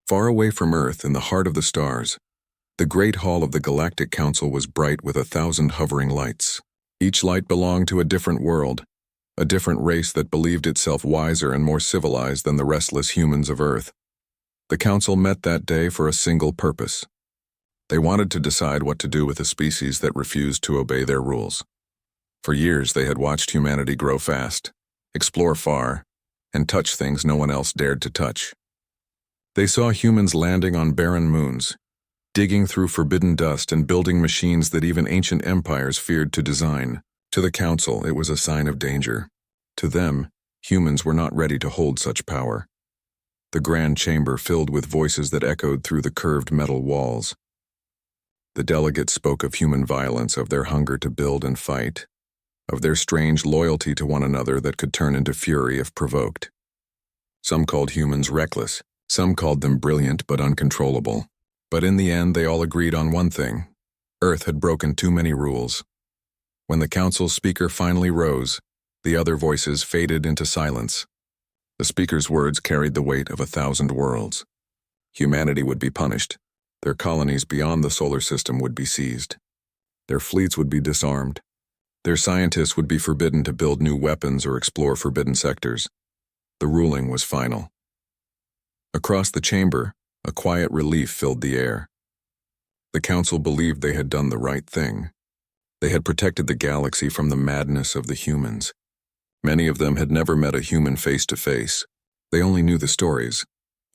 Far away from Earth, in the heart of the stars, the great hall of the Galactic Council was bright with 1,000 hovering lights. Each light belonged to a different world, a different race that believed itself wiser and more civilized than the restless humans of Earth. The Council met that day for a single purpose. They wanted to decide what to do with a species that refused to obey their rules. For years they had watched humanity grow fast, explore far, and touch things no one else dared to touch. They saw humans landing on barren moons, digging through forbidden dust and building machines that even ancient empires feared to design. To the Council, it was a sign of danger. To them, humans were not ready to hold such power. The grand chamber filled with voices that echoed through the curved metal walls. The delegates spoke of human violence, of their hunger to build and fight, of their strange loyalty to one another that could turn into fury if provoked. Some called humans reckless, some called them brilliant but uncontrollable. But in the end, they all agreed on one thing: Earth had broken too many rules. When the Council's speaker finally rose, the other voices faded into silence. The speaker's words carried the weight of 1,000 worlds. Humanity would be punished. Their colonies beyond the solar system would be seized. Their fleets would be disarmed. Their scientists would be forbidden to build new weapons or explore forbidden sectors. The ruling was final. Across the chamber, a quiet relief filled the air. The Council believed they had done the right thing. They had protected the galaxy from the madness of the humans. Many of them had never met a human face to face. They only knew the stories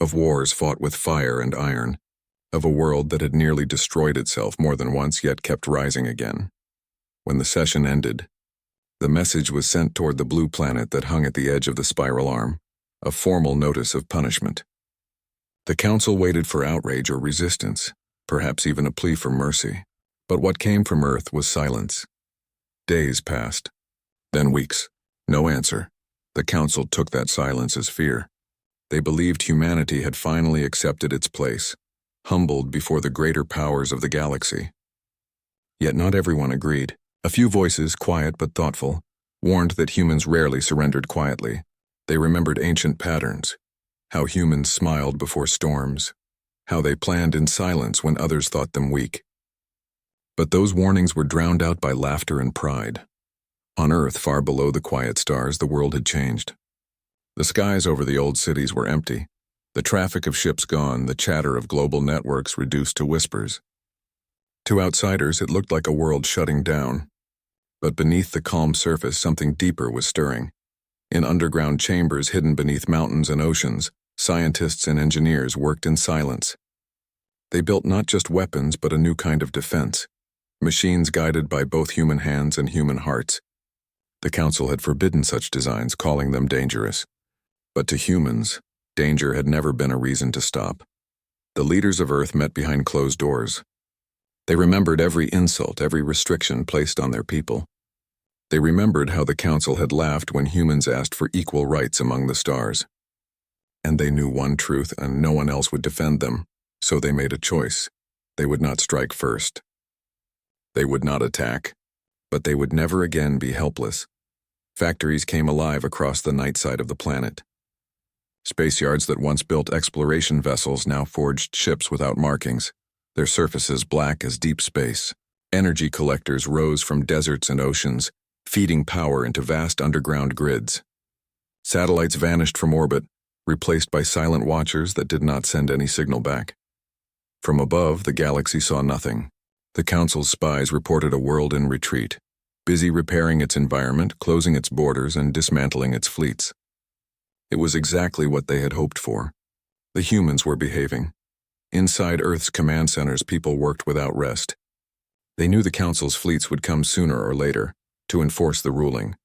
of wars fought with fire and iron, of a world that had nearly destroyed itself more than once yet kept rising again. When the session ended, the message was sent toward the blue planet that hung at the edge of the spiral arm, a formal notice of punishment. The Council waited for outrage or resistance, perhaps even a plea for mercy. But what came from Earth was silence. Days passed, then weeks. No answer. The Council took that silence as fear. They believed humanity had finally accepted its place, humbled before the greater powers of the galaxy. Yet not everyone agreed. A few voices, quiet but thoughtful, warned that humans rarely surrendered quietly. They remembered ancient patterns, how humans smiled before storms, how they planned in silence when others thought them weak. But those warnings were drowned out by laughter and pride. On Earth, far below the quiet stars, the world had changed. The skies over the old cities were empty, the traffic of ships gone, the chatter of global networks reduced to whispers. To outsiders, it looked like a world shutting down. But beneath the calm surface, something deeper was stirring. In underground chambers hidden beneath mountains and oceans, scientists and engineers worked in silence. They built not just weapons, but a new kind of defense, machines guided by both human hands and human hearts. The Council had forbidden such designs, calling them dangerous. But to humans, danger had never been a reason to stop. The leaders of Earth met behind closed doors. They remembered every insult, every restriction placed on their people. They remembered how the Council had laughed when humans asked for equal rights among the stars. And they knew one truth, and no one else would defend them, so they made a choice. They would not strike first. They would not attack, but they would never again be helpless. Factories came alive across the night side of the planet. Space yards that once built exploration vessels now forged ships without markings, their surfaces black as deep space. Energy collectors rose from deserts and oceans, feeding power into vast underground grids. Satellites vanished from orbit, replaced by silent watchers that did not send any signal back. From above, the galaxy saw nothing. The Council's spies reported a world in retreat, busy repairing its environment, closing its borders, and dismantling its fleets. It was exactly what they had hoped for. The humans were behaving. Inside Earth's command centers, people worked without rest. They knew the Council's fleets would come sooner or later to enforce the ruling.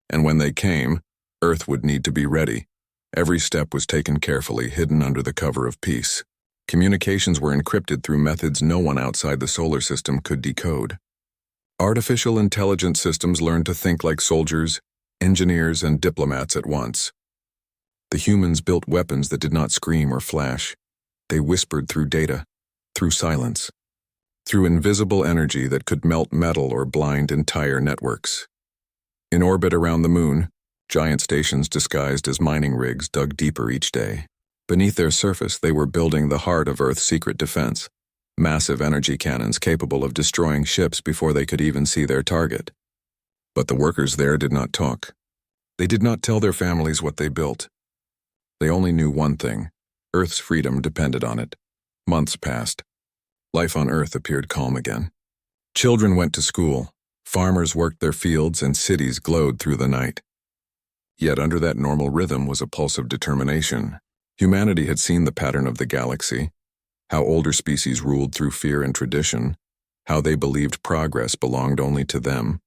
And when they came, Earth would need to be ready. Every step was taken carefully, hidden under the cover of peace. Communications were encrypted through methods no one outside the solar system could decode. Artificial intelligence systems learned to think like soldiers, engineers, and diplomats at once. The humans built weapons that did not scream or flash. They whispered through data, through silence, through invisible energy that could melt metal or blind entire networks. In orbit around the moon, giant stations disguised as mining rigs dug deeper each day. Beneath their surface, they were building the heart of Earth's secret defense, massive energy cannons capable of destroying ships before they could even see their target. But the workers there did not talk. They did not tell their families what they built. They only knew one thing: Earth's freedom depended on it. Months passed. Life on Earth appeared calm again. Children went to school, farmers worked their fields, and cities glowed through the night. Yet under that normal rhythm was a pulse of determination. Humanity had seen the pattern of the galaxy, how older species ruled through fear and tradition, how they believed progress belonged only to them.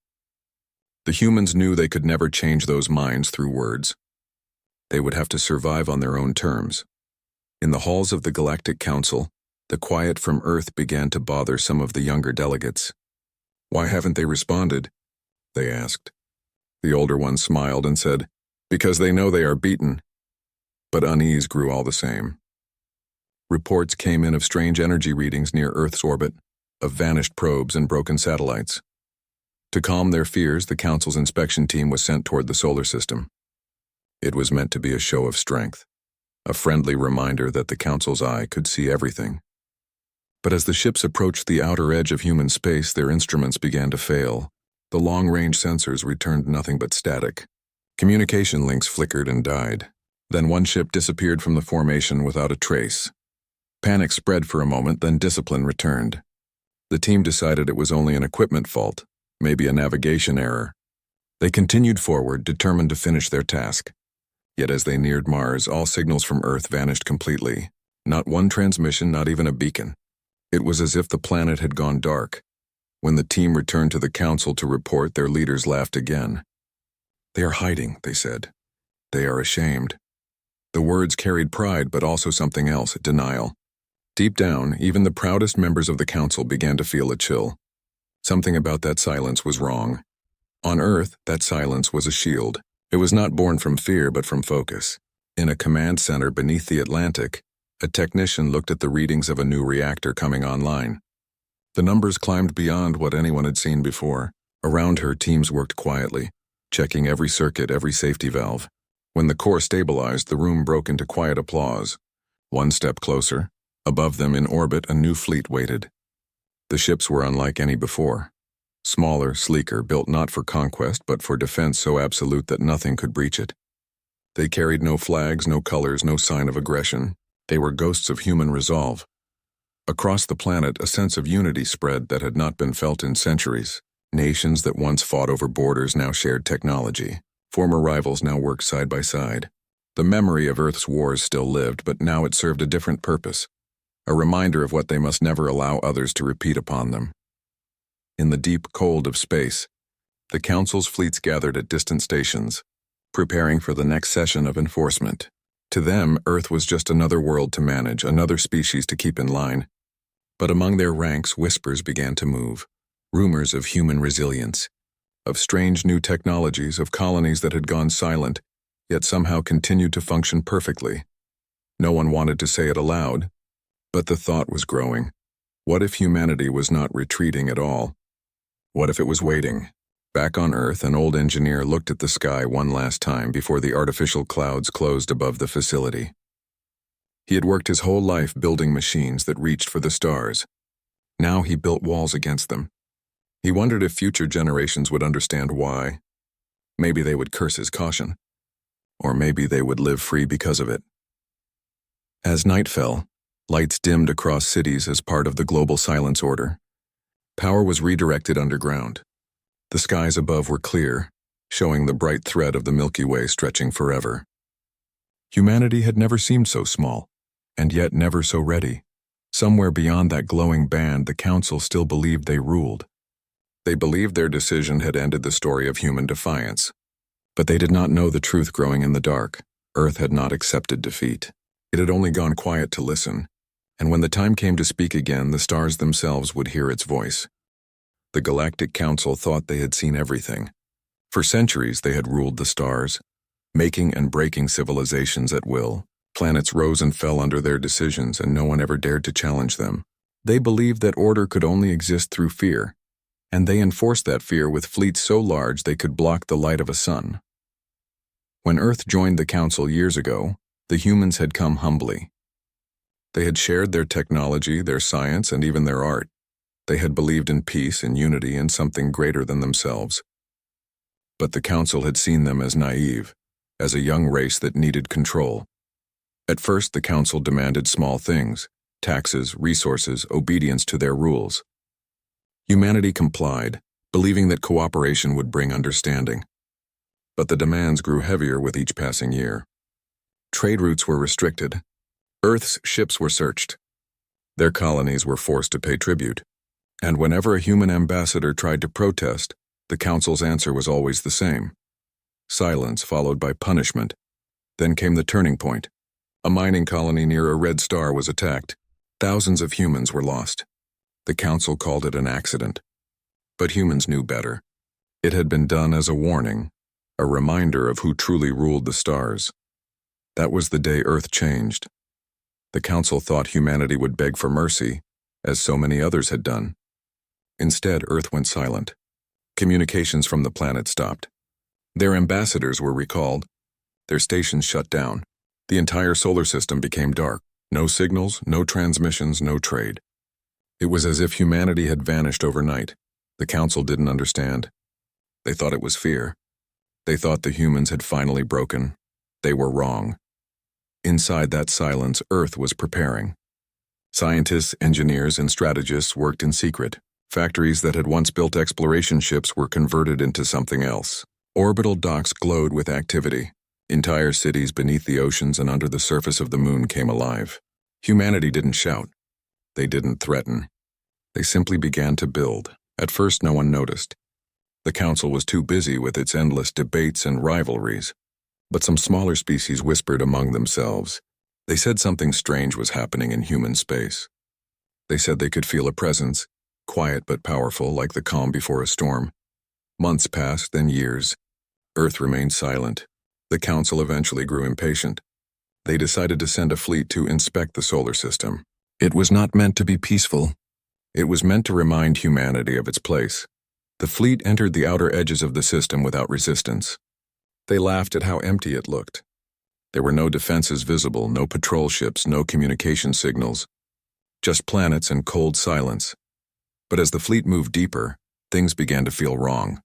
The humans knew they could never change those minds through words. They would have to survive on their own terms. In the halls of the Galactic Council, the quiet from Earth began to bother some of the younger delegates. "Why haven't they responded?" they asked. The older ones smiled and said, "Because they know they are beaten." But unease grew all the same. Reports came in of strange energy readings near Earth's orbit, of vanished probes and broken satellites. To calm their fears, the Council's inspection team was sent toward the solar system. It was meant to be a show of strength, a friendly reminder that the Council's eye could see everything. But as the ships approached the outer edge of human space, their instruments began to fail. The long-range sensors returned nothing but static. Communication links flickered and died. Then one ship disappeared from the formation without a trace. Panic spread for a moment, then discipline returned. The team decided it was only an equipment fault, maybe a navigation error. They continued forward, determined to finish their task. Yet as they neared Mars, all signals from Earth vanished completely. Not one transmission, not even a beacon. It was as if the planet had gone dark. When the team returned to the Council to report, their leaders laughed again. "They are hiding," they said. "They are ashamed." The words carried pride, but also something else: denial. Deep down, even the proudest members of the Council began to feel a chill. Something about that silence was wrong. On Earth, that silence was a shield. It was not born from fear, but from focus. In a command center beneath the Atlantic, a technician looked at the readings of a new reactor coming online. The numbers climbed beyond what anyone had seen before. Around her, teams worked quietly, checking every circuit, every safety valve. When the core stabilized, the room broke into quiet applause. One step closer. Above them in orbit, a new fleet waited. The ships were unlike any before. Smaller, sleeker, built not for conquest, but for defense so absolute that nothing could breach it. They carried no flags, no colors, no sign of aggression. They were ghosts of human resolve. Across the planet, a sense of unity spread that had not been felt in centuries. Nations that once fought over borders now shared technology. Former rivals now worked side by side. The memory of Earth's wars still lived, but now it served a different purpose. A reminder of what they must never allow others to repeat upon them. In the deep cold of space, the Council's fleets gathered at distant stations, preparing for the next session of enforcement. To them, Earth was just another world to manage, another species to keep in line. But among their ranks, whispers began to move. Rumors of human resilience, of strange new technologies, of colonies that had gone silent, yet somehow continued to function perfectly. No one wanted to say it aloud, but the thought was growing. What if humanity was not retreating at all? What if it was waiting? Back on Earth, an old engineer looked at the sky one last time before the artificial clouds closed above the facility. He had worked his whole life building machines that reached for the stars. Now he built walls against them. He wondered if future generations would understand why. Maybe they would curse his caution. Or maybe they would live free because of it. As night fell, lights dimmed across cities as part of the global silence order. Power was redirected underground. The skies above were clear, showing the bright thread of the Milky Way stretching forever. Humanity had never seemed so small, and yet never so ready. Somewhere beyond that glowing band, the Council still believed they ruled. They believed their decision had ended the story of human defiance. But they did not know the truth growing in the dark. Earth had not accepted defeat. It had only gone quiet to listen. And when the time came to speak again, the stars themselves would hear its voice. The Galactic Council thought they had seen everything. For centuries they had ruled the stars, making and breaking civilizations at will. Planets rose and fell under their decisions, and no one ever dared to challenge them. They believed that order could only exist through fear, and they enforced that fear with fleets so large they could block the light of a sun. When Earth joined the Council years ago, The humans had come humbly. They had shared their technology, their science, and even their art. They had believed in peace and unity and something greater than themselves. But the council had seen them as naive, as a young race that needed control. At first, the council demanded small things: taxes, resources, obedience to their rules. Humanity complied, believing that cooperation would bring understanding. But the demands grew heavier with each passing year. Trade routes were restricted. Earth's ships were searched. Their colonies were forced to pay tribute. And whenever a human ambassador tried to protest, the council's answer was always the same: silence followed by punishment. Then came the turning point. A mining colony near a red star was attacked. Thousands of humans were lost. The council called it an accident. But humans knew better. It had been done as a warning, a reminder of who truly ruled the stars. That was the day Earth changed. The council thought humanity would beg for mercy, as so many others had done. Instead, Earth went silent. Communications from the planet stopped. Their ambassadors were recalled. Their stations shut down. The entire solar system became dark. No signals, no transmissions, no trade. It was as if humanity had vanished overnight. The council didn't understand. They thought it was fear. They thought the humans had finally broken. They were wrong. Inside that silence, Earth was preparing. Scientists, engineers, and strategists worked in secret. Factories that had once built exploration ships were converted into something else. Orbital docks glowed with activity. Entire cities beneath the oceans and under the surface of the moon came alive. Humanity didn't shout. They didn't threaten. They simply began to build. At first, no one noticed. The council was too busy with its endless debates and rivalries. But some smaller species whispered among themselves. They said something strange was happening in human space. They said they could feel a presence, quiet but powerful, like the calm before a storm. Months passed, then years. Earth remained silent. The council eventually grew impatient. They decided to send a fleet to inspect the solar system. It was not meant to be peaceful. It was meant to remind humanity of its place. The fleet entered the outer edges of the system without resistance. They laughed at how empty it looked. There were no defenses visible, no patrol ships, no communication signals. Just planets and cold silence. But as the fleet moved deeper, things began to feel wrong.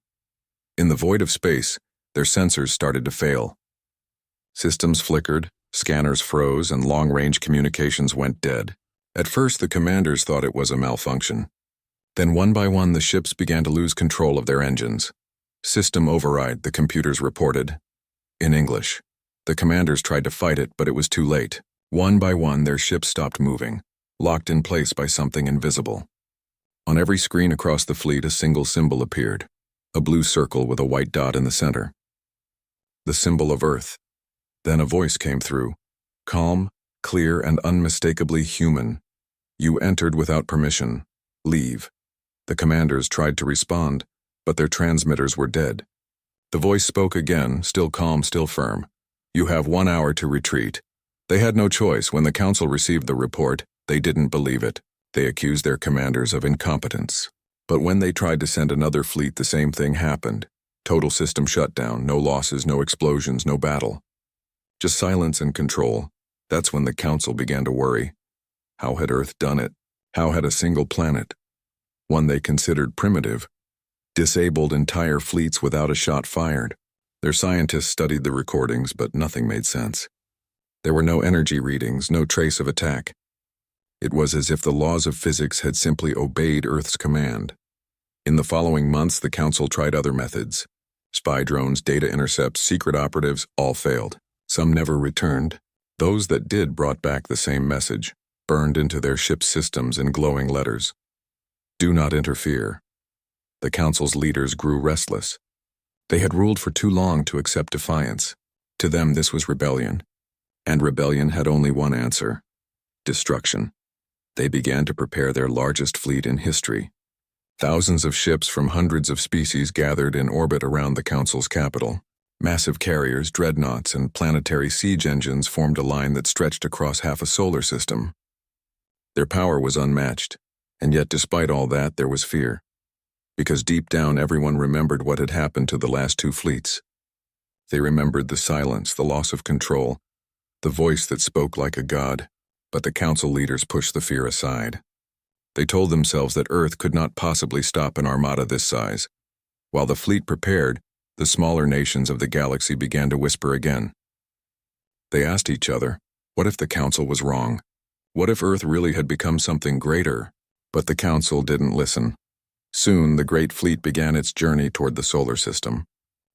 In the void of space, their sensors started to fail. Systems flickered, scanners froze, and long-range communications went dead. At first, the commanders thought it was a malfunction. Then one by one, the ships began to lose control of their engines. System override, the computers reported. In English. The commanders tried to fight it, but it was too late. One by one, their ships stopped moving, locked in place by something invisible. On every screen across the fleet, a single symbol appeared, a blue circle with a white dot in the center. The symbol of Earth. Then a voice came through, calm, clear, and unmistakably human. You entered without permission. Leave. The commanders tried to respond, but their transmitters were dead. The voice spoke again, still calm, still firm. You have 1 hour to retreat. They had no choice. When the council received the report, they didn't believe it. They accused their commanders of incompetence. But when they tried to send another fleet, the same thing happened. Total system shutdown, no losses, no explosions, no battle. Just silence and control. That's when the council began to worry. How had Earth done it? How had a single planet, one they considered primitive, disabled entire fleets without a shot fired? Their scientists studied the recordings, but nothing made sense. There were no energy readings, no trace of attack. It was as if the laws of physics had simply obeyed Earth's command. In the following months, the council tried other methods. Spy drones, data intercepts, secret operatives, all failed. Some never returned. Those that did brought back the same message, burned into their ship's systems in glowing letters. Do not interfere. The council's leaders grew restless. They had ruled for too long to accept defiance. To them, this was rebellion. And rebellion had only one answer: destruction. They began to prepare their largest fleet in history. Thousands of ships from hundreds of species gathered in orbit around the council's capital. Massive carriers, dreadnoughts, and planetary siege engines formed a line that stretched across half a solar system. Their power was unmatched, and yet despite all that, there was fear. Because deep down, everyone remembered what had happened to the last two fleets. They remembered the silence, the loss of control, the voice that spoke like a god, but the council leaders pushed the fear aside. They told themselves that Earth could not possibly stop an armada this size. While the fleet prepared, the smaller nations of the galaxy began to whisper again. They asked each other, what if the council was wrong? What if Earth really had become something greater? But the council didn't listen. Soon, the great fleet began its journey toward the solar system.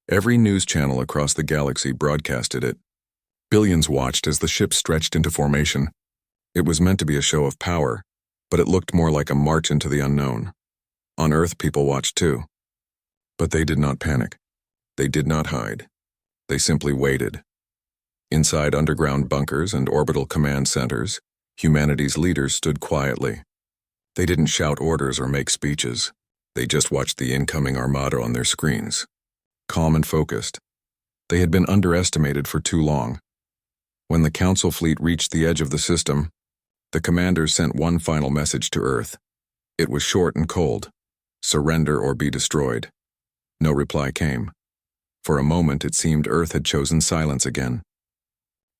Every news channel across the galaxy broadcasted it. Billions watched as the ship stretched into formation. It was meant to be a show of power, but it looked more like a march into the unknown. On Earth, people watched too. But they did not panic. They did not hide. They simply waited. Inside underground bunkers and orbital command centers, humanity's leaders stood quietly. They didn't shout orders or make speeches. They just watched the incoming armada on their screens. Calm and focused. They had been underestimated for too long. When the council fleet reached the edge of the system, the commanders sent one final message to Earth. It was short and cold. Surrender or be destroyed. No reply came. For a moment, it seemed Earth had chosen silence again.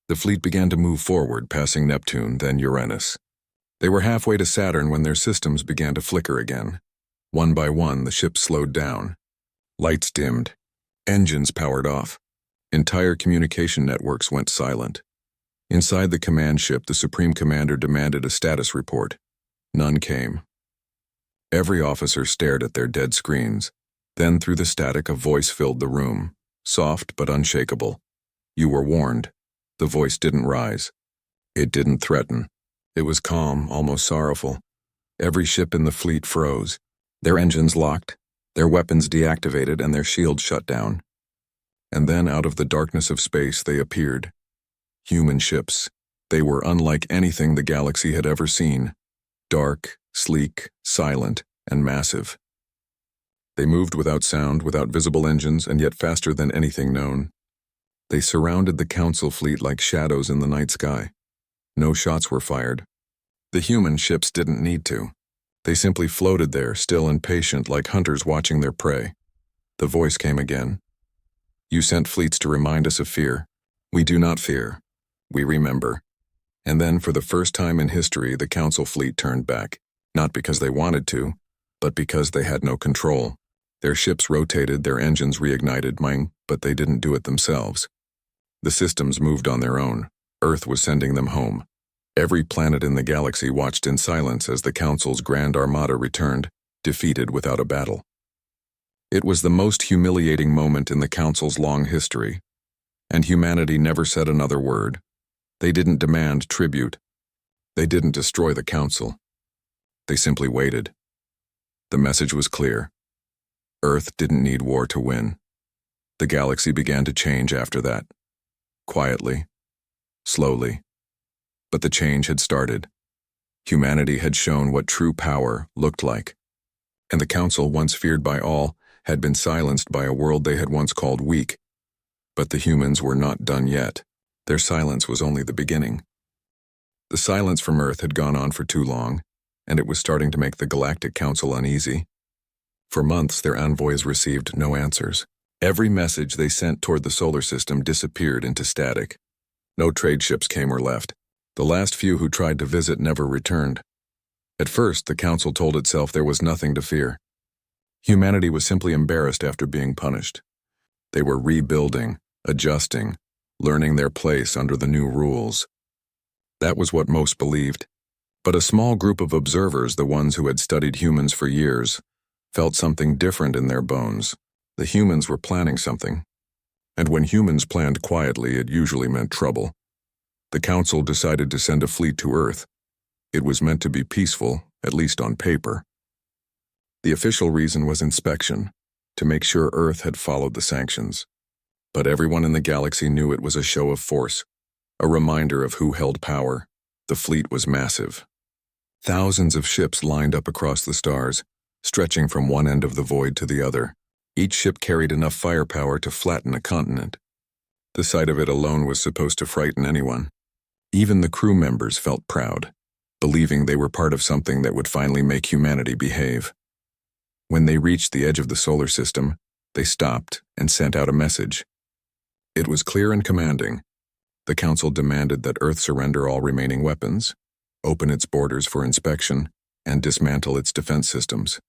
The fleet began to move forward, passing Neptune, then Uranus. They were halfway to Saturn when their systems began to flicker again. One by one, the ships slowed down. Lights dimmed. Engines powered off. Entire communication networks went silent. Inside the command ship, the Supreme Commander demanded a status report. None came. Every officer stared at their dead screens. Then, through the static, a voice filled the room, soft but unshakable. You were warned. The voice didn't rise. It didn't threaten. It was calm, almost sorrowful. Every ship in the fleet froze. Their engines locked, their weapons deactivated, and their shields shut down. And then, out of the darkness of space, they appeared. Human ships. They were unlike anything the galaxy had ever seen. Dark, sleek, silent, and massive. They moved without sound, without visible engines, and yet faster than anything known. They surrounded the council fleet like shadows in the night sky. No shots were fired. The human ships didn't need to. They simply floated there, still and patient, like hunters watching their prey. The voice came again. You sent fleets to remind us of fear. We do not fear. We remember. And then, for the first time in history, the council fleet turned back, not because they wanted to, but because they had no control. Their ships rotated, their engines reignited, but they didn't do it themselves. The systems moved on their own. Earth was sending them home. Every planet in the galaxy watched in silence as the Council's Grand Armada returned, defeated without a battle. It was the most humiliating moment in the Council's long history, and humanity never said another word. They didn't demand tribute. They didn't destroy the Council. They simply waited. The message was clear. Earth didn't need war to win. The galaxy began to change after that. Quietly. Slowly. But the change had started. Humanity had shown what true power looked like. And the Council, once feared by all, had been silenced by a world they had once called weak. But the humans were not done yet. Their silence was only the beginning. The silence from Earth had gone on for too long, and it was starting to make the Galactic Council uneasy. For months, their envoys received no answers. Every message they sent toward the solar system disappeared into static. No trade ships came or left. The last few who tried to visit never returned. At first, the Council told itself there was nothing to fear. Humanity was simply embarrassed after being punished. They were rebuilding, adjusting, learning their place under the new rules. That was what most believed. But a small group of observers, the ones who had studied humans for years, felt something different in their bones. The humans were planning something. And when humans planned quietly, it usually meant trouble. The Council decided to send a fleet to Earth. It was meant to be peaceful, at least on paper. The official reason was inspection, to make sure Earth had followed the sanctions. But everyone in the galaxy knew it was a show of force, a reminder of who held power. The fleet was massive. Thousands of ships lined up across the stars, stretching from one end of the void to the other. Each ship carried enough firepower to flatten a continent. The sight of it alone was supposed to frighten anyone. Even the crew members felt proud, believing they were part of something that would finally make humanity behave. When they reached the edge of the solar system, they stopped and sent out a message. It was clear and commanding. The Council demanded that Earth surrender all remaining weapons, open its borders for inspection, and dismantle its defense systems.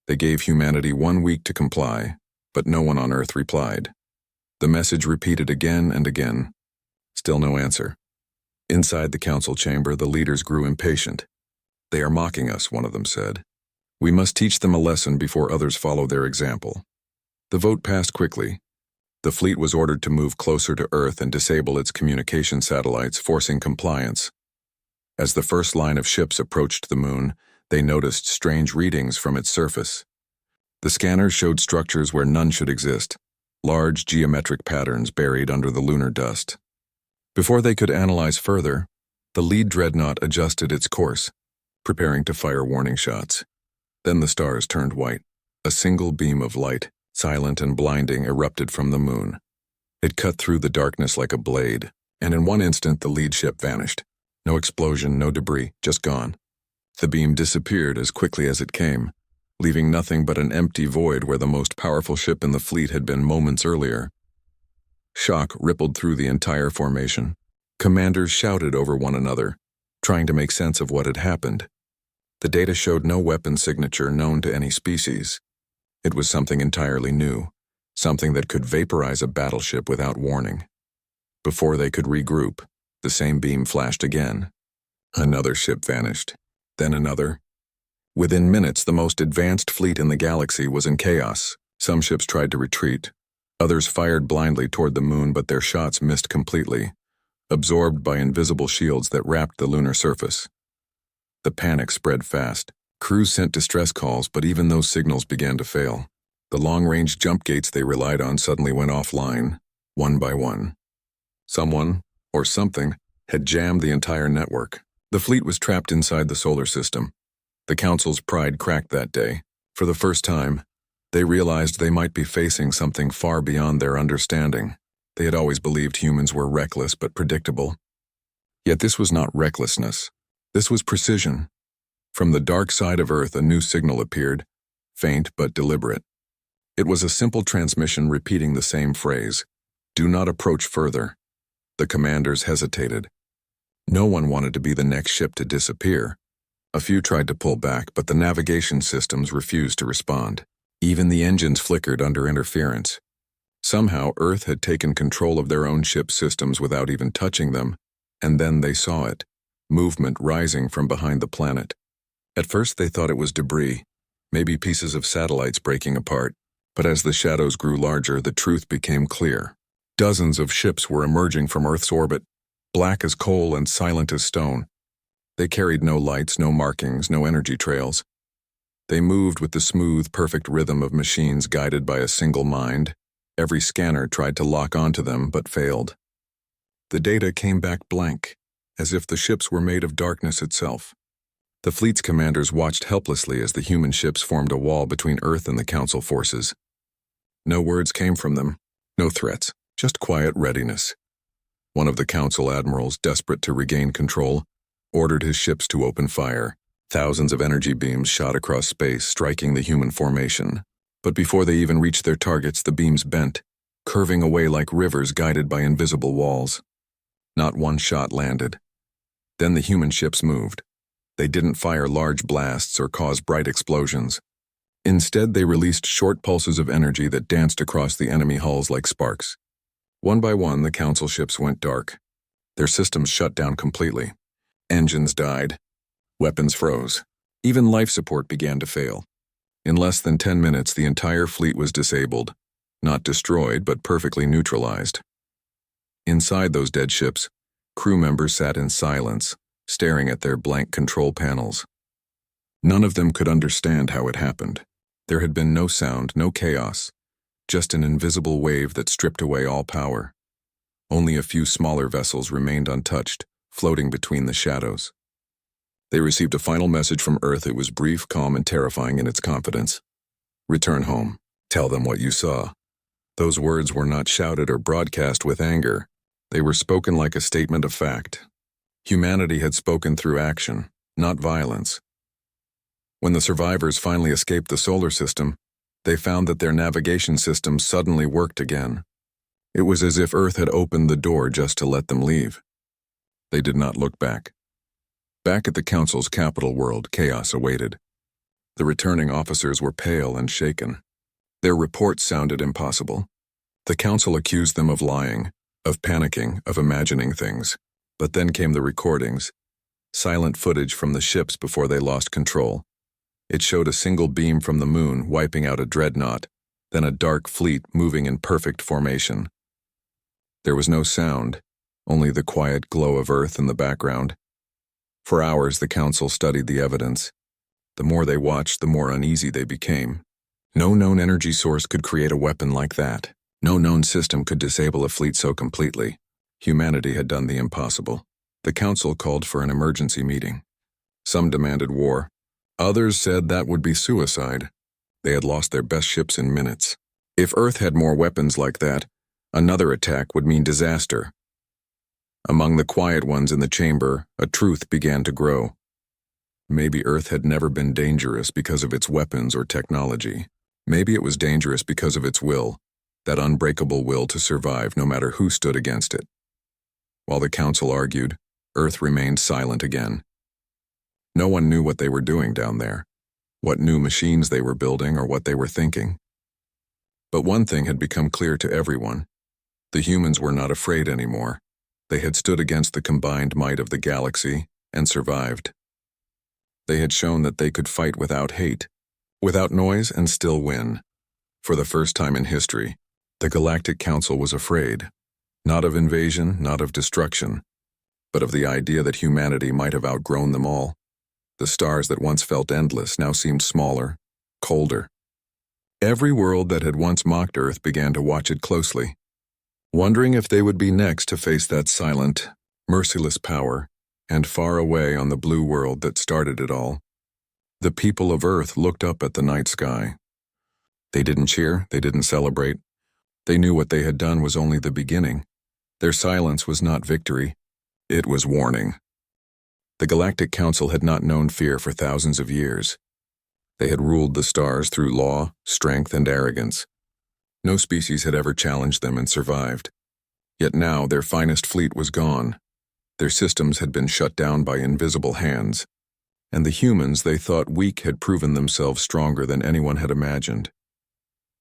They gave humanity 1 week to comply, but no one on Earth replied. The message repeated again and again. Still no answer. Inside the council chamber, the leaders grew impatient. "They are mocking us," one of them said. "We must teach them a lesson before others follow their example." The vote passed quickly. The fleet was ordered to move closer to Earth and disable its communication satellites, forcing compliance. As the first line of ships approached the moon, they noticed strange readings from its surface. The scanners showed structures where none should exist, large geometric patterns buried under the lunar dust. Before they could analyze further, the lead dreadnought adjusted its course, preparing to fire warning shots. Then the stars turned white. A single beam of light, silent and blinding, erupted from the moon. It cut through the darkness like a blade, and in one instant the lead ship vanished. No explosion, no debris, just gone. The beam disappeared as quickly as it came, leaving nothing but an empty void where the most powerful ship in the fleet had been moments earlier. Shock rippled through the entire formation. Commanders shouted over one another, trying to make sense of what had happened. The data showed no weapon signature known to any species. It was something entirely new, something that could vaporize a battleship without warning. Before they could regroup, the same beam flashed again. Another ship vanished, then another. Within minutes, the most advanced fleet in the galaxy was in chaos. Some ships tried to retreat. Others fired blindly toward the moon, but their shots missed completely, absorbed by invisible shields that wrapped the lunar surface. The panic spread fast. Crews sent distress calls, but even those signals began to fail. The long-range jump gates they relied on suddenly went offline, one by one. Someone, or something, had jammed the entire network. The fleet was trapped inside the solar system. The Council's pride cracked that day. For the first time, they realized they might be facing something far beyond their understanding. They had always believed humans were reckless but predictable. Yet this was not recklessness. This was precision. From the dark side of Earth, a new signal appeared, faint but deliberate. It was a simple transmission repeating the same phrase, "Do not approach further." The commanders hesitated. No one wanted to be the next ship to disappear. A few tried to pull back, but the navigation systems refused to respond. Even the engines flickered under interference. Somehow, Earth had taken control of their own ship systems without even touching them, and then they saw it, movement rising from behind the planet. At first they thought it was debris, maybe pieces of satellites breaking apart, but as the shadows grew larger, the truth became clear. Dozens of ships were emerging from Earth's orbit, black as coal and silent as stone. They carried no lights, no markings, no energy trails. They moved with the smooth, perfect rhythm of machines guided by a single mind. Every scanner tried to lock onto them, but failed. The data came back blank, as if the ships were made of darkness itself. The fleet's commanders watched helplessly as the human ships formed a wall between Earth and the Council forces. No words came from them, no threats, just quiet readiness. One of the Council admirals, desperate to regain control, ordered his ships to open fire. Thousands of energy beams shot across space, striking the human formation. But before they even reached their targets, the beams bent, curving away like rivers guided by invisible walls. Not one shot landed. Then the human ships moved. They didn't fire large blasts or cause bright explosions. Instead, they released short pulses of energy that danced across the enemy hulls like sparks. One by one, the Council ships went dark. Their systems shut down completely. Engines died. Weapons froze. Even life support began to fail. In less than 10 minutes, the entire fleet was disabled. Not destroyed, but perfectly neutralized. Inside those dead ships, crew members sat in silence, staring at their blank control panels. None of them could understand how it happened. There had been no sound, no chaos, just an invisible wave that stripped away all power. Only a few smaller vessels remained untouched, floating between the shadows. They received a final message from Earth. It was brief, calm, and terrifying in its confidence. "Return home. Tell them what you saw." Those words were not shouted or broadcast with anger. They were spoken like a statement of fact. Humanity had spoken through action, not violence. When the survivors finally escaped the solar system, they found that their navigation systems suddenly worked again. It was as if Earth had opened the door just to let them leave. They did not look back. Back at the Council's capital world, chaos awaited. The returning officers were pale and shaken. Their reports sounded impossible. The Council accused them of lying, of panicking, of imagining things. But then came the recordings, silent footage from the ships before they lost control. It showed a single beam from the moon wiping out a dreadnought, then a dark fleet moving in perfect formation. There was no sound, only the quiet glow of Earth in the background. For hours the Council studied the evidence. The more they watched, the more uneasy they became. No known energy source could create a weapon like that. No known system could disable a fleet so completely. Humanity had done the impossible. The Council called for an emergency meeting. Some demanded war. Others said that would be suicide. They had lost their best ships in minutes. If Earth had more weapons like that, another attack would mean disaster. Among the quiet ones in the chamber, a truth began to grow. Maybe Earth had never been dangerous because of its weapons or technology. Maybe it was dangerous because of its will, that unbreakable will to survive no matter who stood against it. While the Council argued, Earth remained silent again. No one knew what they were doing down there, what new machines they were building or what they were thinking. But one thing had become clear to everyone. The humans were not afraid anymore. They had stood against the combined might of the galaxy and survived. They had shown that they could fight without hate, without noise, and still win. For the first time in history, the Galactic Council was afraid, not of invasion, not of destruction, but of the idea that humanity might have outgrown them all. The stars that once felt endless now seemed smaller, colder. Every world that had once mocked Earth began to watch it closely, wondering if they would be next to face that silent, merciless power, and far away on the blue world that started it all. The people of Earth looked up at the night sky. They didn't cheer, they didn't celebrate. They knew what they had done was only the beginning. Their silence was not victory, it was warning. The Galactic Council had not known fear for thousands of years. They had ruled the stars through law, strength, and arrogance. No species had ever challenged them and survived. Yet now their finest fleet was gone. Their systems had been shut down by invisible hands, and the humans they thought weak had proven themselves stronger than anyone had imagined.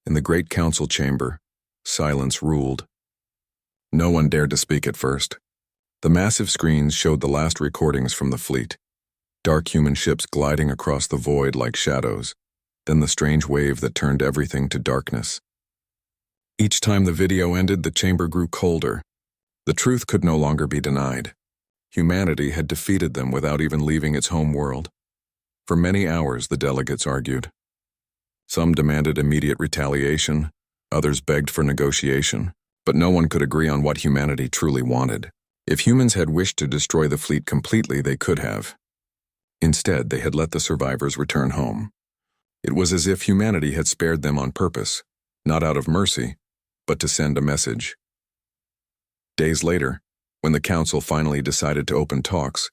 In the great council chamber, silence ruled. No one dared to speak at first. The massive screens showed the last recordings from the fleet, dark human ships gliding across the void like shadows, then the strange wave that turned everything to darkness. Each time the video ended, the chamber grew colder. The truth could no longer be denied. Humanity had defeated them without even leaving its home world. For many hours, the delegates argued. Some demanded immediate retaliation, others begged for negotiation, but no one could agree on what humanity truly wanted. If humans had wished to destroy the fleet completely, they could have. Instead, they had let the survivors return home. It was as if humanity had spared them on purpose, not out of mercy, but to send a message. Days later, when the council finally decided to open talks,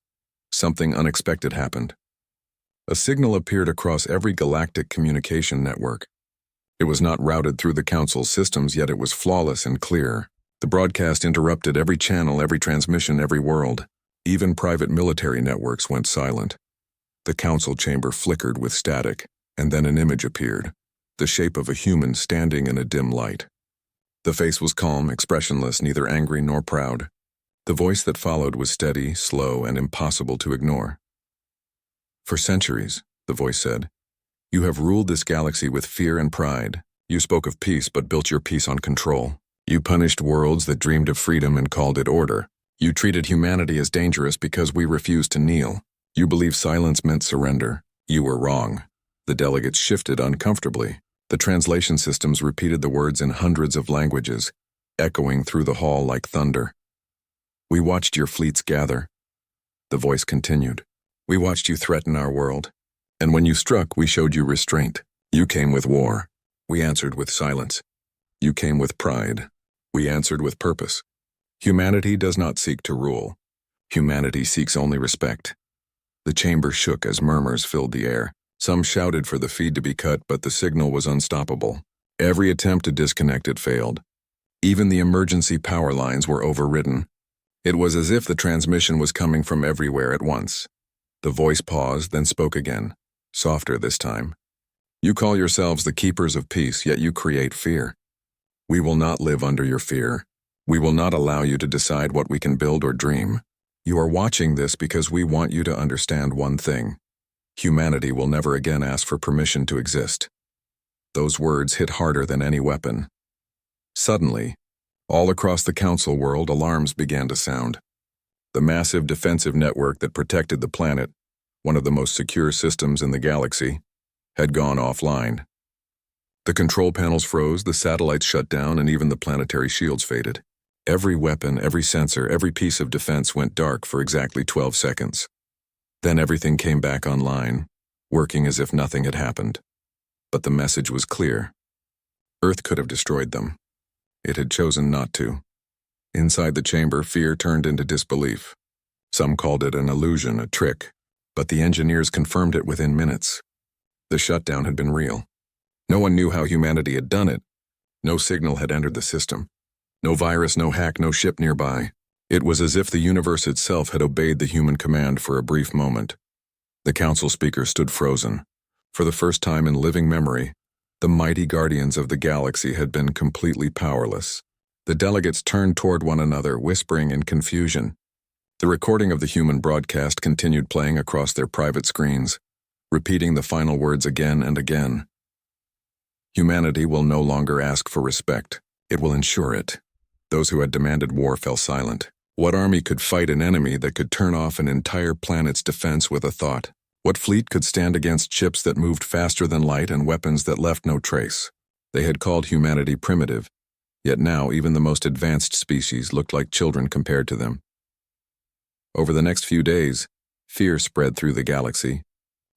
something unexpected happened. A signal appeared across every galactic communication network. It was not routed through the council's systems, yet it was flawless and clear. The broadcast interrupted every channel, every transmission, every world. Even private military networks went silent. The council chamber flickered with static, and then an image appeared, the shape of a human standing in a dim light. The face was calm, expressionless, neither angry nor proud. The voice that followed was steady, slow, and impossible to ignore. "For centuries," the voice said, "you have ruled this galaxy with fear and pride. You spoke of peace but built your peace on control. You punished worlds that dreamed of freedom and called it order. You treated humanity as dangerous because we refused to kneel. You believed silence meant surrender. You were wrong." The delegates shifted uncomfortably. The translation systems repeated the words in hundreds of languages, echoing through the hall like thunder. "We watched your fleets gather." The voice continued. "We watched you threaten our world. And when you struck, we showed you restraint. You came with war. We answered with silence. You came with pride. We answered with purpose. Humanity does not seek to rule. Humanity seeks only respect." The chamber shook as murmurs filled the air. Some shouted for the feed to be cut, but the signal was unstoppable. Every attempt to disconnect it failed. Even the emergency power lines were overridden. It was as if the transmission was coming from everywhere at once. The voice paused, then spoke again, softer this time. You call yourselves the keepers of peace, yet you create fear. We will not live under your fear. We will not allow you to decide what we can build or dream. You are watching this because we want you to understand one thing. Humanity will never again ask for permission to exist. Those words hit harder than any weapon. Suddenly, all across the council world, alarms began to sound. The massive defensive network that protected the planet, one of the most secure systems in the galaxy, had gone offline. The control panels froze, the satellites shut down, and even the planetary shields faded. Every weapon, every sensor, every piece of defense went dark for exactly 12 seconds. Then everything came back online, working as if nothing had happened. But the message was clear. Earth could have destroyed them. It had chosen not to. Inside the chamber, fear turned into disbelief. Some called it an illusion, a trick, but the engineers confirmed it within minutes. The shutdown had been real. No one knew how humanity had done it. No signal had entered the system. No virus, no hack, no ship nearby. It was as if the universe itself had obeyed the human command for a brief moment. The council speaker stood frozen. For the first time in living memory, the mighty guardians of the galaxy had been completely powerless. The delegates turned toward one another, whispering in confusion. The recording of the human broadcast continued playing across their private screens, repeating the final words again and again. Humanity will no longer ask for respect. It will ensure it. Those who had demanded war fell silent. What army could fight an enemy that could turn off an entire planet's defense with a thought? What fleet could stand against ships that moved faster than light and weapons that left no trace? They had called humanity primitive, yet now even the most advanced species looked like children compared to them. Over the next few days, fear spread through the galaxy.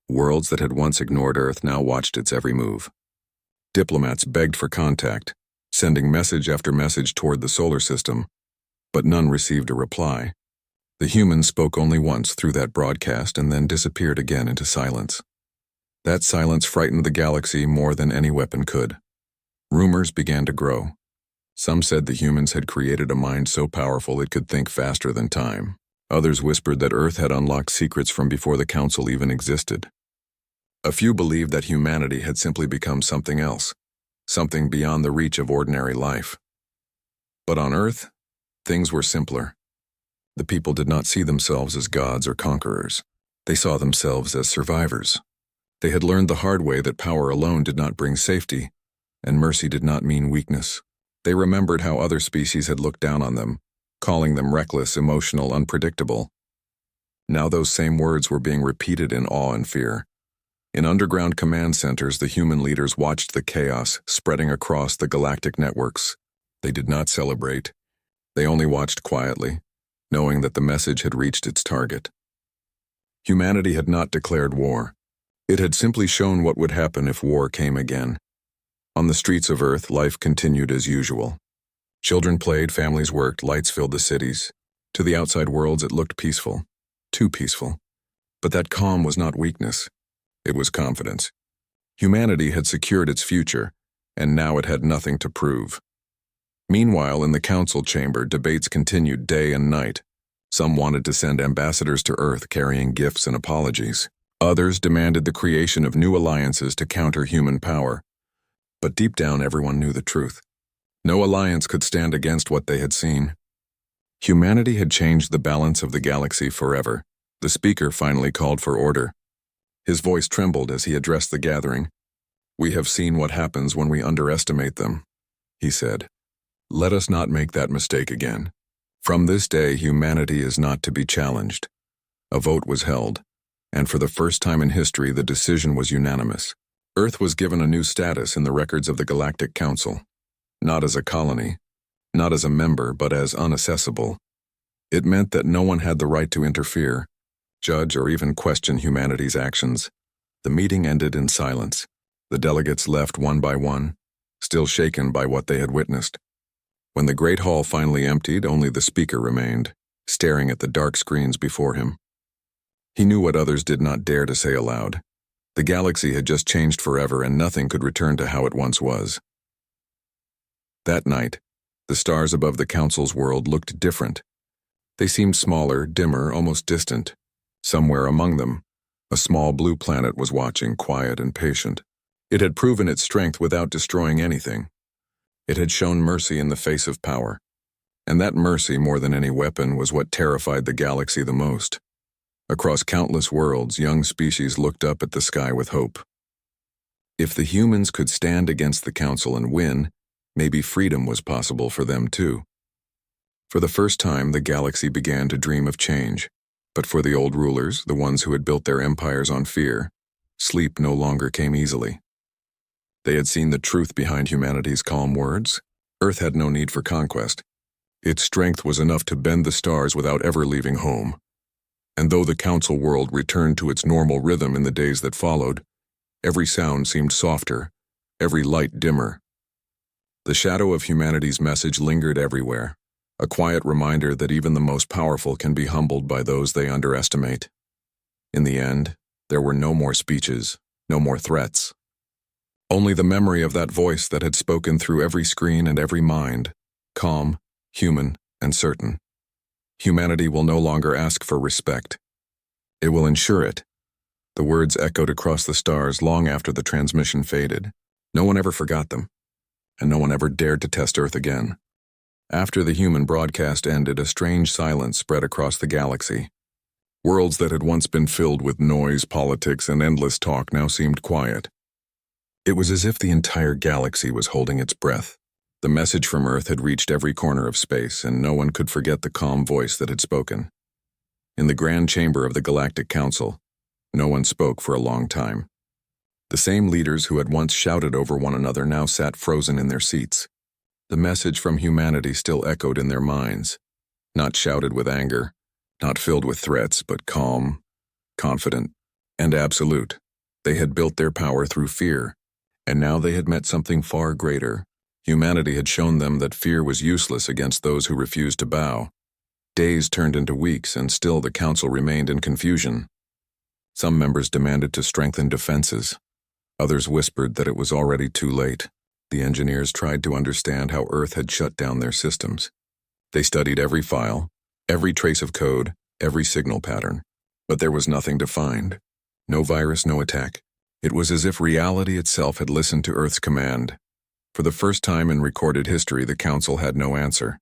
Worlds that had once ignored Earth now watched its every move. Diplomats begged for contact, sending message after message toward the solar system, but none received a reply. The humans spoke only once through that broadcast and then disappeared again into silence. That silence frightened the galaxy more than any weapon could. Rumors began to grow. Some said the humans had created a mind so powerful it could think faster than time. Others whispered that Earth had unlocked secrets from before the Council even existed. A few believed that humanity had simply become something else, something beyond the reach of ordinary life. But on Earth, things were simpler. The people did not see themselves as gods or conquerors. They saw themselves as survivors. They had learned the hard way that power alone did not bring safety, and mercy did not mean weakness. They remembered how other species had looked down on them, calling them reckless, emotional, unpredictable. Now those same words were being repeated in awe and fear. In underground command centers, the human leaders watched the chaos spreading across the galactic networks. They did not celebrate. They only watched quietly, knowing that the message had reached its target. Humanity had not declared war. It had simply shown what would happen if war came again. On the streets of Earth, life continued as usual. Children played, families worked, lights filled the cities. To the outside worlds, it looked peaceful. Too peaceful. But that calm was not weakness. It was confidence. Humanity had secured its future, and now it had nothing to prove. Meanwhile, in the council chamber, debates continued day and night. Some wanted to send ambassadors to Earth carrying gifts and apologies. Others demanded the creation of new alliances to counter human power. But deep down, everyone knew the truth. No alliance could stand against what they had seen. Humanity had changed the balance of the galaxy forever. The speaker finally called for order. His voice trembled as he addressed the gathering. "We have seen what happens when we underestimate them," he said. "Let us not make that mistake again. From this day, humanity is not to be challenged." A vote was held, and for the first time in history, the decision was unanimous. Earth was given a new status in the records of the Galactic Council. Not as a colony, not as a member, but as unaccessible. It meant that no one had the right to interfere, judge, or even question humanity's actions. The meeting ended in silence. The delegates left one by one, still shaken by what they had witnessed. When the great hall finally emptied, only the speaker remained, staring at the dark screens before him. He knew what others did not dare to say aloud. The galaxy had just changed forever, and nothing could return to how it once was. That night, The stars above the Council's world looked different. They seemed smaller, dimmer, almost distant. Somewhere among them, a small blue planet was watching, quiet and patient. It had proven its strength without destroying anything. It had shown mercy in the face of power. And that mercy, more than any weapon, was what terrified the galaxy the most. Across countless worlds, young species looked up at the sky with hope. If the humans could stand against the Council and win, maybe freedom was possible for them too. For the first time, the galaxy began to dream of change. But for the old rulers, the ones who had built their empires on fear, sleep no longer came easily. They had seen the truth behind humanity's calm words. Earth had no need for conquest. Its strength was enough to bend the stars without ever leaving home. And though the Council world returned to its normal rhythm in the days that followed, every sound seemed softer, every light dimmer. The shadow of humanity's message lingered everywhere, a quiet reminder that even the most powerful can be humbled by those they underestimate. In the end, there were no more speeches, no more threats. Only the memory of that voice that had spoken through every screen and every mind, calm, human, and certain. Humanity will no longer ask for respect. It will ensure it. The words echoed across the stars long after the transmission faded. No one ever forgot them, and no one ever dared to test Earth again. After the human broadcast ended, a strange silence spread across the galaxy. Worlds that had once been filled with noise, politics, and endless talk now seemed quiet. It was as if the entire galaxy was holding its breath. The message from Earth had reached every corner of space, and no one could forget the calm voice that had spoken. In the grand chamber of the Galactic Council, no one spoke for a long time. The same leaders who had once shouted over one another now sat frozen in their seats. The message from humanity still echoed in their minds, not shouted with anger, not filled with threats, but calm, confident, and absolute. They had built their power through fear, and now they had met something far greater. Humanity had shown them that fear was useless against those who refused to bow. Days turned into weeks, and still the Council remained in confusion. Some members demanded to strengthen defenses. Others whispered that it was already too late. The engineers tried to understand how Earth had shut down their systems. They studied every file, every trace of code, every signal pattern. But there was nothing to find. No virus, no attack. It was as if reality itself had listened to Earth's command. For the first time in recorded history, the Council had no answer.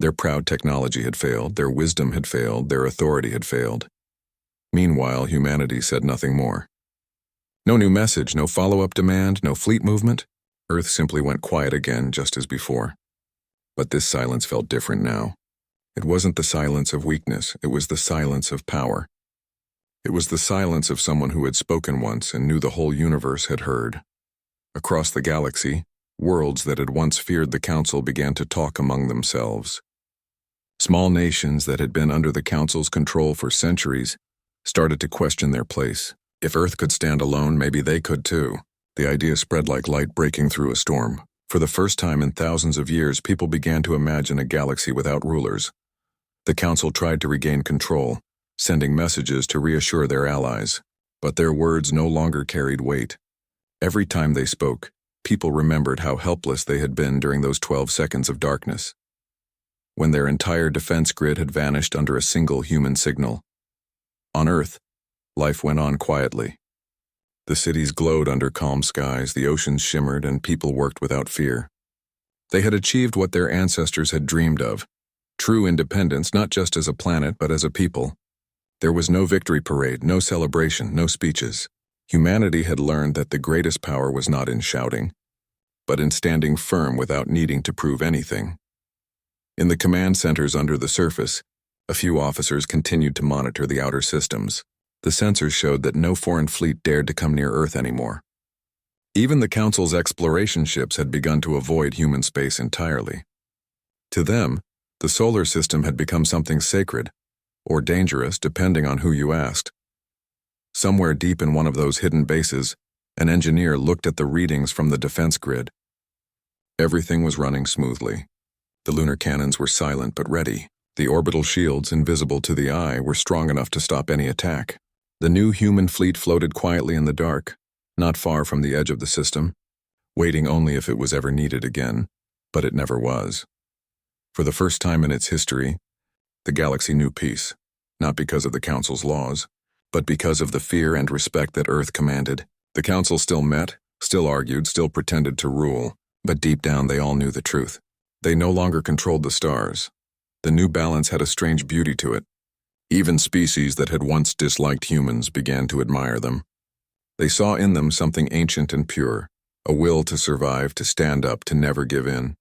Their proud technology had failed, their wisdom had failed, their authority had failed. Meanwhile, humanity said nothing more. No new message, no follow-up demand, no fleet movement. Earth simply went quiet again, just as before. But this silence felt different now. It wasn't the silence of weakness, it was the silence of power. It was the silence of someone who had spoken once and knew the whole universe had heard. Across the galaxy, worlds that had once feared the Council began to talk among themselves. Small nations that had been under the Council's control for centuries started to question their place. If Earth could stand alone, maybe they could too. The idea spread like light breaking through a storm. For the first time in thousands of years, people began to imagine a galaxy without rulers. The Council tried to regain control, sending messages to reassure their allies. But their words no longer carried weight. Every time they spoke, people remembered how helpless they had been during those 12 seconds of darkness, when their entire defense grid had vanished under a single human signal. On Earth, life went on quietly. The cities glowed under calm skies, the oceans shimmered, and people worked without fear. They had achieved what their ancestors had dreamed of, true independence, not just as a planet, but as a people. There was no victory parade, no celebration, no speeches. Humanity had learned that the greatest power was not in shouting, but in standing firm without needing to prove anything. In the command centers under the surface, a few officers continued to monitor the outer systems. The sensors showed that no foreign fleet dared to come near Earth anymore. Even the Council's exploration ships had begun to avoid human space entirely. To them, the solar system had become something sacred, or dangerous, depending on who you asked. Somewhere deep in one of those hidden bases, an engineer looked at the readings from the defense grid. Everything was running smoothly. The lunar cannons were silent but ready. The orbital shields, invisible to the eye, were strong enough to stop any attack. The new human fleet floated quietly in the dark, not far from the edge of the system, waiting only if it was ever needed again. but it never was. For the first time in its history, the galaxy knew peace, not because of the Council's laws, but because of the fear and respect that Earth commanded. The Council still met, still argued, still pretended to rule, but deep down they all knew the truth. They no longer controlled the stars. The new balance had a strange beauty to it. Even species that had once disliked humans began to admire them. They saw in them something ancient and pure, a will to survive, to stand up, to never give in.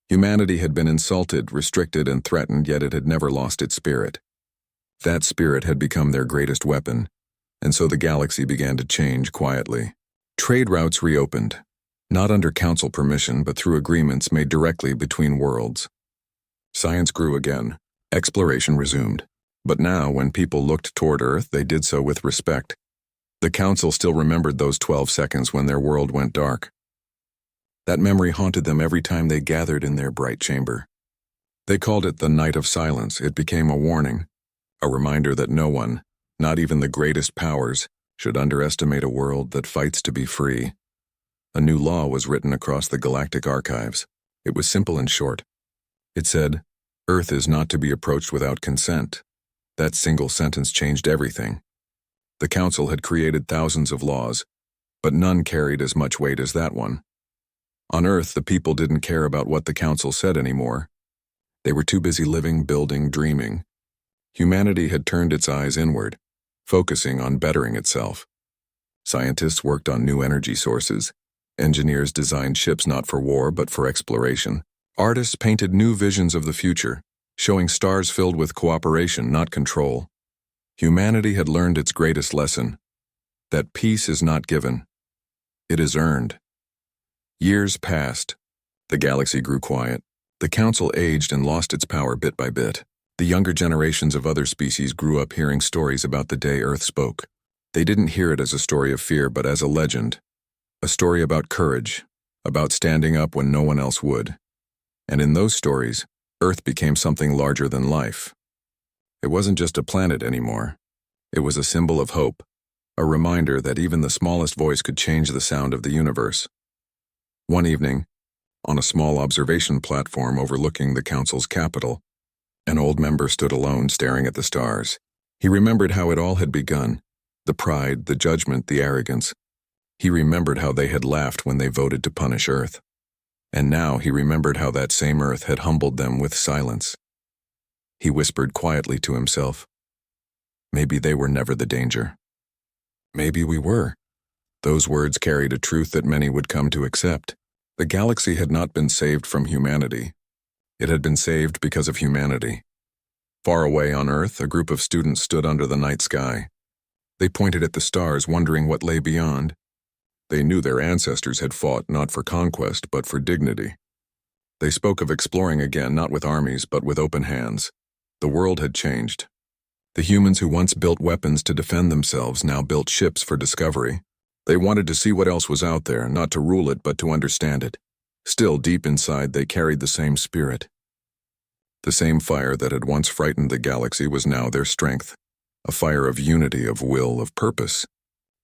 Humanity had been insulted, restricted, and threatened, yet it had never lost its spirit. That spirit had become their greatest weapon, and so the galaxy began to change quietly. Trade routes reopened, not under Council permission, but through agreements made directly between worlds. Science grew again. Exploration resumed. But now, when people looked toward Earth, they did so with respect. The Council still remembered those 12 seconds when their world went dark. That memory haunted them every time they gathered in their bright chamber. They called it the Night of Silence. It became a warning, a reminder that no one, not even the greatest powers, should underestimate a world that fights to be free. A new law was written across the galactic archives. It was simple and short. It said, "Earth is not to be approached without consent." That single sentence changed everything. The Council had created thousands of laws, but none carried as much weight as that one. On Earth, the people didn't care about what the Council said anymore. They were too busy living, building, dreaming. Humanity had turned its eyes inward, focusing on bettering itself. Scientists worked on new energy sources. Engineers designed ships not for war but for exploration. Artists painted new visions of the future, showing stars filled with cooperation, not control. Humanity had learned its greatest lesson, that peace is not given. It is earned. Years passed. The galaxy grew quiet. The Council aged and lost its power bit by bit. The younger generations of other species grew up hearing stories about the day Earth spoke. They didn't hear it as a story of fear, but as a legend. A story about courage, about standing up when no one else would. And in those stories, Earth became something larger than life. It wasn't just a planet anymore. It was a symbol of hope, a reminder that even the smallest voice could change the sound of the universe. One evening, on a small observation platform overlooking the Council's capital, an old member stood alone staring at the stars. He remembered how it all had begun, the pride, the judgment, the arrogance. He remembered how they had laughed when they voted to punish Earth. And now he remembered how that same Earth had humbled them with silence. He whispered quietly to himself, "Maybe they were never the danger. Maybe we were." Those words carried a truth that many would come to accept. The galaxy had not been saved from humanity. It had been saved because of humanity. Far away on Earth, a group of students stood under the night sky. They pointed at the stars, wondering what lay beyond. They knew their ancestors had fought not for conquest, but for dignity. They spoke of exploring again, not with armies, but with open hands. The world had changed. The humans who once built weapons to defend themselves now built ships for discovery. They wanted to see what else was out there, not to rule it, but to understand it. Still, deep inside, they carried the same spirit. The same fire that had once frightened the galaxy was now their strength, a fire of unity, of will, of purpose.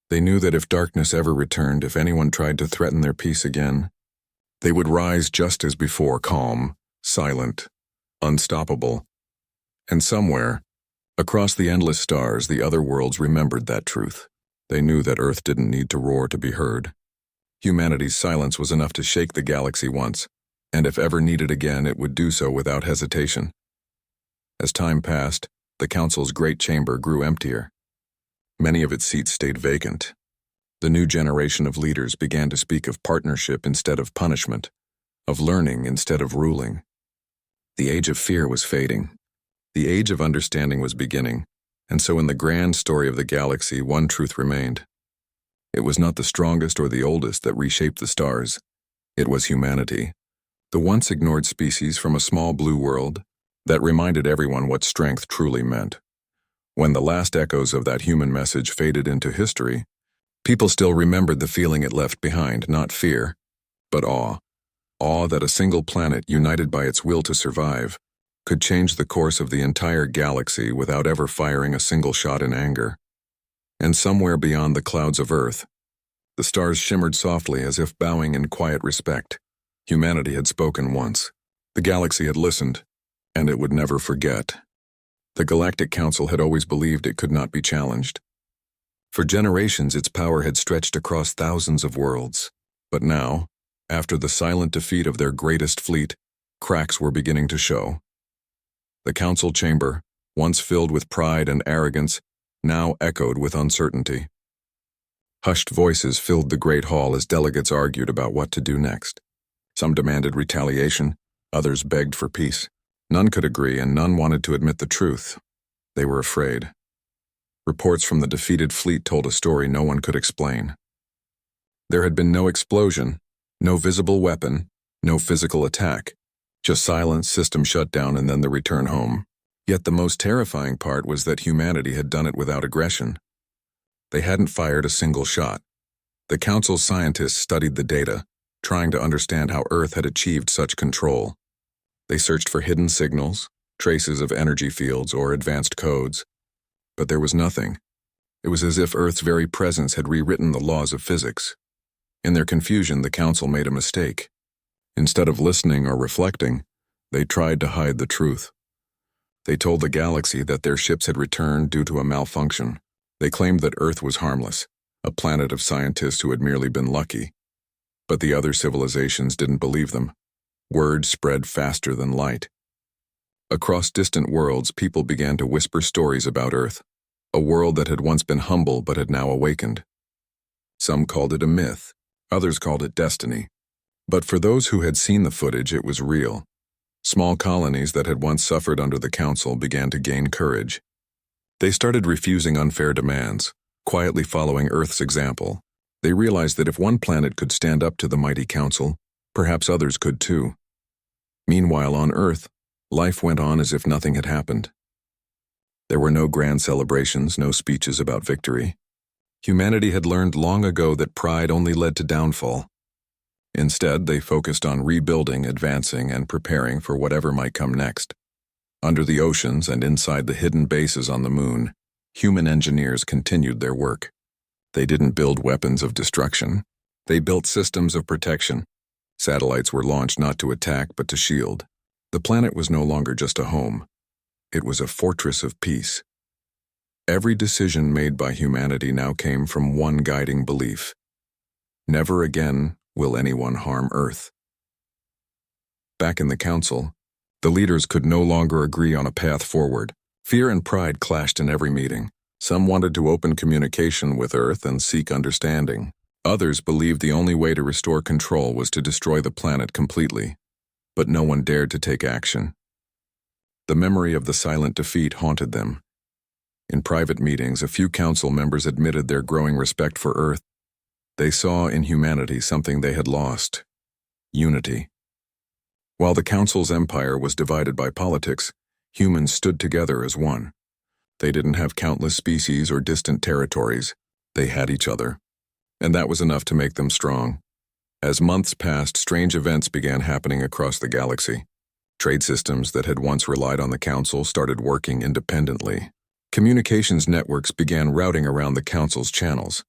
They knew that if darkness ever returned, if anyone tried to threaten their peace again, they would rise just as before, calm, silent, unstoppable. And somewhere, across the endless stars, the other worlds remembered that truth. They knew that Earth didn't need to roar to be heard. Humanity's silence was enough to shake the galaxy once, and if ever needed again, it would do so without hesitation. As time passed, the Council's great chamber grew emptier. Many of its seats stayed vacant. The new generation of leaders began to speak of partnership instead of punishment, of learning instead of ruling. The age of fear was fading. The age of understanding was beginning, and so in the grand story of the galaxy, one truth remained. It was not the strongest or the oldest that reshaped the stars. It was humanity, the once ignored species from a small blue world, that reminded everyone what strength truly meant. When the last echoes of that human message faded into history, people still remembered the feeling it left behind, not fear, but awe. Awe that a single planet, united by its will to survive, could change the course of the entire galaxy without ever firing a single shot in anger. And somewhere beyond the clouds of Earth, the stars shimmered softly as if bowing in quiet respect. Humanity had spoken once. The galaxy had listened, and it would never forget. The Galactic Council had always believed it could not be challenged. For generations, its power had stretched across thousands of worlds. But now, after the silent defeat of their greatest fleet, cracks were beginning to show. The council chamber, once filled with pride and arrogance, now echoed with uncertainty. Hushed voices filled the great hall as delegates argued about what to do next. Some demanded retaliation, others begged for peace. None could agree, and none wanted to admit the truth. They were afraid. Reports from the defeated fleet told a story no one could explain. There had been no explosion, no visible weapon, no physical attack, just silence, system shutdown, and then the return home. Yet the most terrifying part was that humanity had done it without aggression. They hadn't fired a single shot. The Council's scientists studied the data, trying to understand how Earth had achieved such control. They searched for hidden signals, traces of energy fields, or advanced codes. But there was nothing. It was as if Earth's very presence had rewritten the laws of physics. In their confusion, the Council made a mistake. Instead of listening or reflecting, they tried to hide the truth. They told the galaxy that their ships had returned due to a malfunction. They claimed that Earth was harmless, a planet of scientists who had merely been lucky. But the other civilizations didn't believe them. Word spread faster than light. Across distant worlds, people began to whisper stories about Earth, a world that had once been humble but had now awakened. Some called it a myth, others called it destiny. But for those who had seen the footage, it was real. Small colonies that had once suffered under the Council began to gain courage. They started refusing unfair demands, quietly following Earth's example. They realized that if one planet could stand up to the mighty Council, perhaps others could too. Meanwhile, on Earth, life went on as if nothing had happened. There were no grand celebrations, no speeches about victory. Humanity had learned long ago that pride only led to downfall. Instead, they focused on rebuilding, advancing, and preparing for whatever might come next. Under the oceans and inside the hidden bases on the moon, human engineers continued their work. They didn't build weapons of destruction. They built systems of protection. Satellites were launched not to attack but to shield. The planet was no longer just a home. It was a fortress of peace. Every decision made by humanity now came from one guiding belief. Never again will anyone harm Earth. Back in the Council, the leaders could no longer agree on a path forward. Fear and pride clashed in every meeting. Some wanted to open communication with Earth and seek understanding. Others believed the only way to restore control was to destroy the planet completely. But no one dared to take action. The memory of the silent defeat haunted them. In private meetings, a few council members admitted their growing respect for Earth. They saw in humanity something they had lost: unity. While the Council's empire was divided by politics, humans stood together as one. They didn't have countless species or distant territories. They had each other. And that was enough to make them strong. As months passed, strange events began happening across the galaxy. Trade systems that had once relied on the Council started working independently. Communications networks began routing around the Council's channels.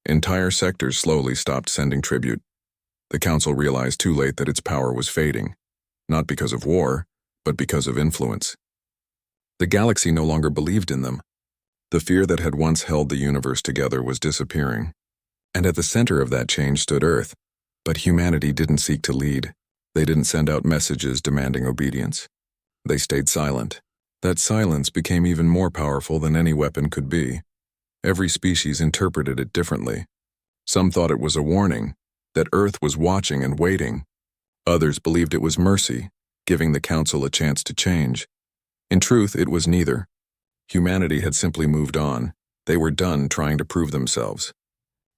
Entire sectors slowly stopped sending tribute. The Council realized too late that its power was fading, not because of war, but because of influence. The galaxy no longer believed in them. The fear that had once held the universe together was disappearing. And at the center of that change stood Earth. But humanity didn't seek to lead. They didn't send out messages demanding obedience. They stayed silent. That silence became even more powerful than any weapon could be. Every species interpreted it differently. Some thought it was a warning, that Earth was watching and waiting. Others believed it was mercy, giving the Council a chance to change. In truth, it was neither. Humanity had simply moved on. They were done trying to prove themselves.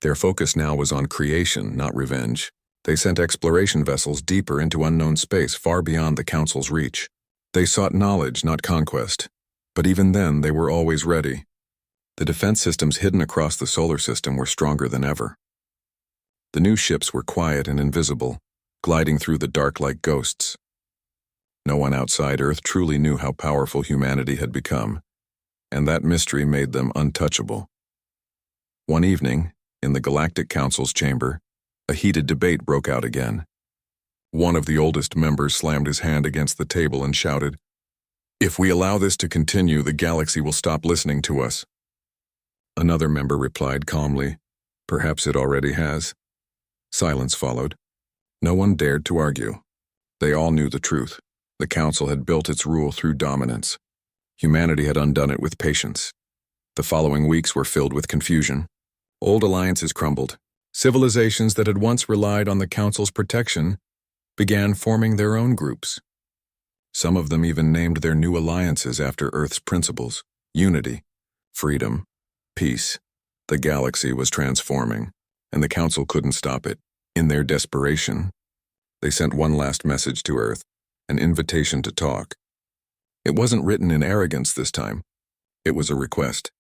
Their focus now was on creation, not revenge. They sent exploration vessels deeper into unknown space, far beyond the Council's reach. They sought knowledge, not conquest. But even then, they were always ready. The defense systems hidden across the solar system were stronger than ever. The new ships were quiet and invisible, gliding through the dark like ghosts. No one outside Earth truly knew how powerful humanity had become, and that mystery made them untouchable. One evening, in the Galactic Council's chamber, a heated debate broke out again. One of the oldest members slammed his hand against the table and shouted, "If we allow this to continue, the galaxy will stop listening to us." Another member replied calmly, "Perhaps it already has." Silence followed. No one dared to argue. They all knew the truth. The Council had built its rule through dominance. Humanity had undone it with patience. The following weeks were filled with confusion. Old alliances crumbled. Civilizations that had once relied on the Council's protection began forming their own groups. Some of them even named their new alliances after Earth's principles: unity, freedom, peace. The galaxy was transforming, and the Council couldn't stop it. In their desperation, they sent one last message to Earth, an invitation to talk. It wasn't written in arrogance this time. It was a request,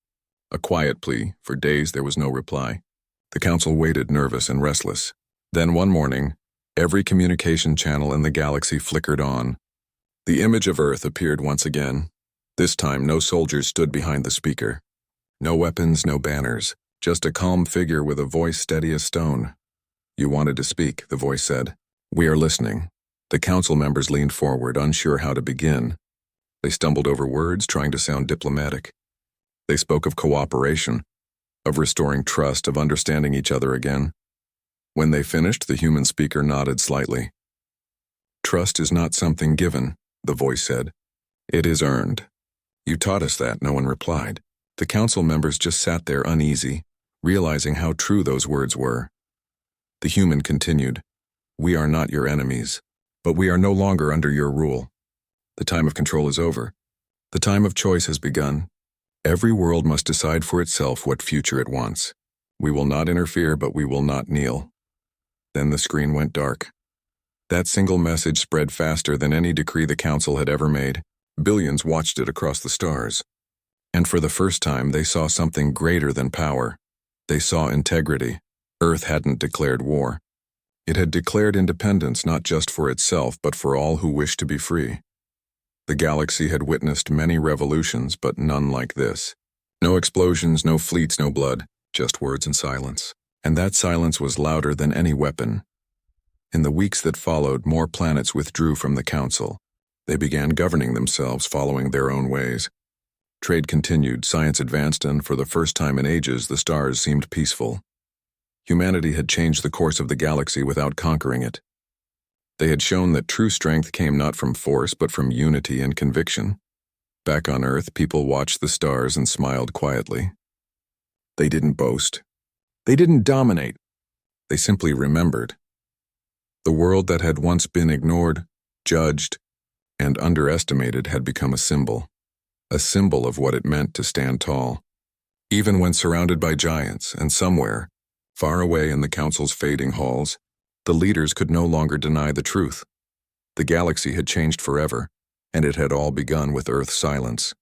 a quiet plea. For days there was no reply. The Council waited, nervous and restless. Then one morning, every communication channel in the galaxy flickered on. The image of Earth appeared once again. This time, no soldiers stood behind the speaker. No weapons, no banners, just a calm figure with a voice steady as stone. "You wanted to speak," the voice said. "We are listening." The Council members leaned forward, unsure how to begin. They stumbled over words, trying to sound diplomatic. They spoke of cooperation, of restoring trust, of understanding each other again. When they finished, the human speaker nodded slightly. "Trust is not something given," the voice said. "It is earned." "You taught us that," no one replied. The Council members just sat there uneasy, realizing how true those words were. The human continued, "We are not your enemies, but we are no longer under your rule. The time of control is over. The time of choice has begun. Every world must decide for itself what future it wants. We will not interfere, but we will not kneel." Then the screen went dark. That single message spread faster than any decree the Council had ever made. Billions watched it across the stars. And for the first time, they saw something greater than power. They saw integrity. Earth hadn't declared war. It had declared independence, not just for itself, but for all who wished to be free. The galaxy had witnessed many revolutions, but none like this. No explosions, no fleets, no blood, just words and silence. And that silence was louder than any weapon. In the weeks that followed, more planets withdrew from the Council. They began governing themselves, following their own ways. Trade continued, science advanced, and for the first time in ages, the stars seemed peaceful. Humanity had changed the course of the galaxy without conquering it. They had shown that true strength came not from force, but from unity and conviction. Back on Earth, people watched the stars and smiled quietly. They didn't boast. They didn't dominate. They simply remembered. The world that had once been ignored, judged, and underestimated had become a symbol of what it meant to stand tall. Even when surrounded by giants, and somewhere, far away in the Council's fading halls, the leaders could no longer deny the truth. The galaxy had changed forever, and it had all begun with Earth's silence.